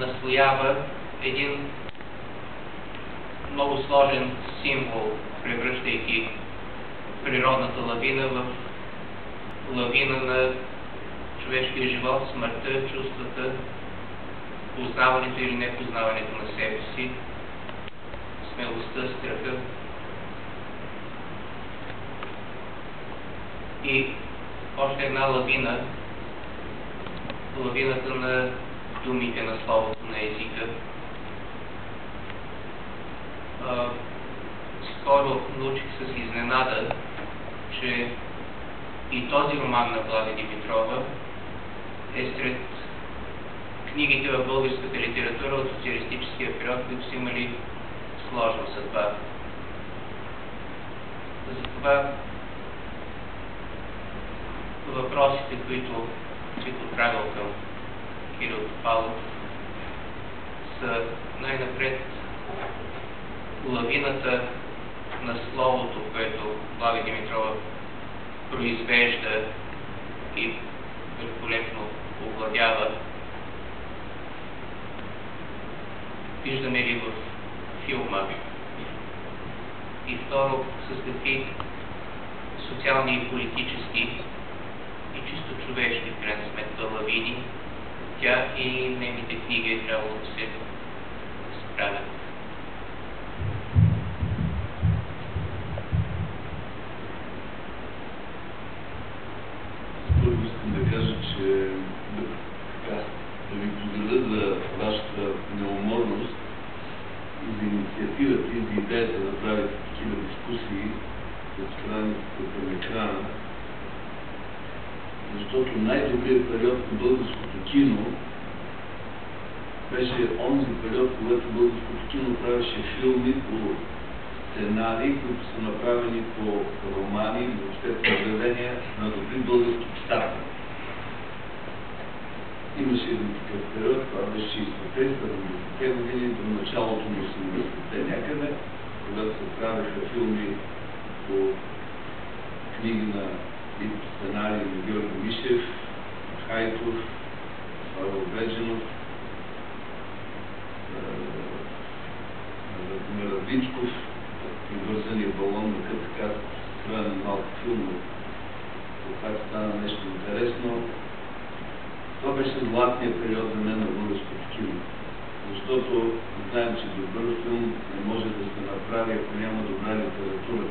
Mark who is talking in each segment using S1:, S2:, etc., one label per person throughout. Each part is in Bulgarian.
S1: наслоява един много сложен символ, превръщайки природната лавина в лавина на човешкия живот, смъртта, чувствата, познаването или непознаването на себе си, смелостта, страха. И още една лавина, лавината на думите на словото, на езика. Скоро научих с изненада, че и този роман на Влади Димитрова е сред книгите в българската литература от социалистическия период, които са имали сложна съдба. Затова въпросите, които бих отправил към Кирил Топалов, са най-напред лавината на словото, което Влади Димитрова произвежда и великолепно овладява. Виждаме ли в филма? И второ, с какви социални и политически и чисто човешки, в крайна сметка, лавини тя и нейните книги е трябвало да се справят.
S2: Първо искам да кажа, че да ви поздравя за вашата неуморност и за инициативата и за идеята да правите такива дискусии от страницата към екрана, защото най-добрият период на българското кино беше онзи период, когато българското кино правеше филми по сценарии, които са направени по романи, въобще произведения на добри български писатели. Имаше един такъв период, това беше 60-те, 70-те години, до началото на 80-те някъде, когато се правеха филми по книги на и сценарии на Георги Мишев, Хайтов, Павел Бедженов, Радимир Радичков, Привързания балон на КТК, строен малко филм, как стана нещо интересно. Това беше златният период за мен на българското кино. Защото знаем, че добър филм не може да се направи, ако няма добра литература,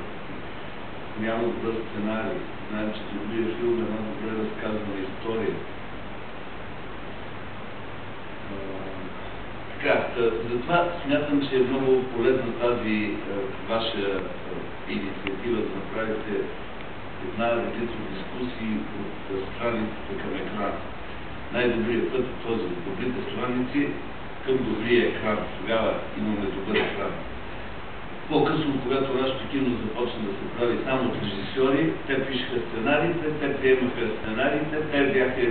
S2: ако няма добър сценарий. Знаем, че добрият филм е една добре разказана история. Затова смятам, че е много полезна тази ваша инициатива да направите една редица дискусии от страниците към екрана. Най-добрият път е този от добрите страници към добрия екран. Тогава имаме добър екран. По-късно, когато нашето кино започна да се прави само от режисьори, те пишеха сценариите, те приемаха сценариите, те бяха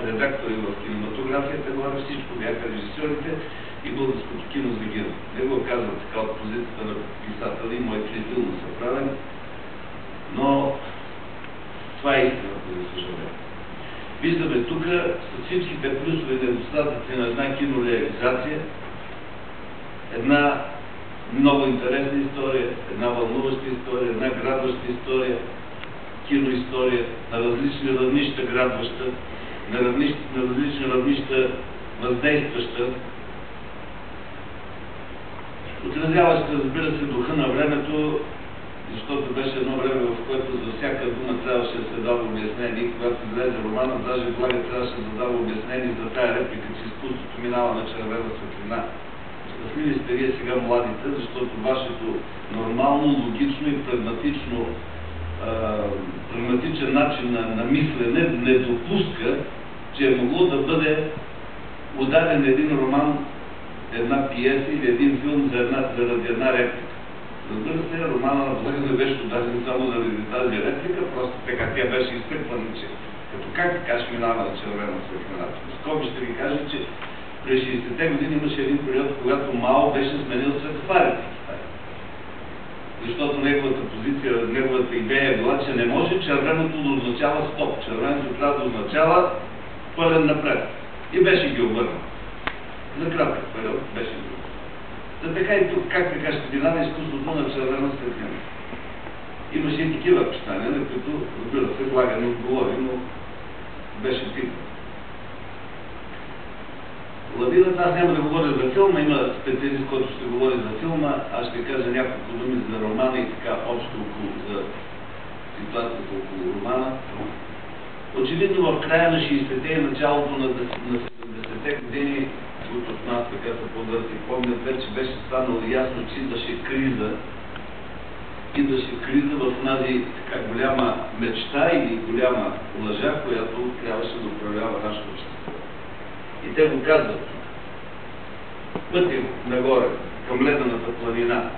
S2: редактори в кинематографията, говоря, всичко бяха режисьорите и българското кино загина. Не го казвам така от позицията на писатели, мои 3 филма са правени, но това е истината, за съжаление. Виждаме тук с всичките плюсове и недостатъци на една кинореализация, една много интересна история, една вълнуваща история, една градваща история, киноистория, на различни равнища градваща, на различни равнища въздействаща, отразяваща, разбира се, духа на времето, защото беше едно време, в което за всяка дума трябваше да се дава обяснение. Когато излезе романа, даже Благо трябваше да дава обяснение за тая реплика, че изкуството минава на червена светлина. Щастливи сте вие сега младите, защото вашето нормално, логично и прагматичен начин на мислене не допуска, че е могло да бъде удаден един роман, една пиеса или един филм заради една реплика. Разбира се, романа на Благо не беше удаден само заради тази реплика, просто така тя беше изтъквана, че като как така ще минава на червена светлина. Скоби ще ви кажа, че през 60-те години имаше един период, когато Мао беше сменил светофарите в Китай. Защото неговата позиция, неговата идея е била, че не може червеното да означава стоп. Червеното трябва да означава пълен напред. И беше ги обърнал. За кратко така и тук, как така ще минава изкуството на червена светлина. Имаше и такива писания, на които, разбира се, Влаген отговори, но беше тихо. Лавината, аз няма да говоря за филма, има специалист, който ще говори за филма, аз ще кажа няколко думи за романа и така общо за ситуацията около романа. Очевидно в края на 60-те и началото на 70-те години, които от нас така са по-да си помнят, вече беше станало ясно, че идваше криза. Идваше криза в тази така голяма мечта или голяма лъжа, която трябваше да управлява нашето общество. И те го казват. Пътя нагоре, към ледената планина,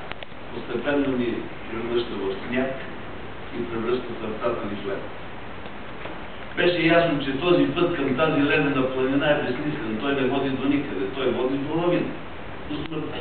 S2: постепенно ни превръща в сняг и превръща сърцата ни в лед. Беше ясно, че този път към тази ледена планина е безсмислен. Той не води до никъде. Той води до ровина, до смъртта.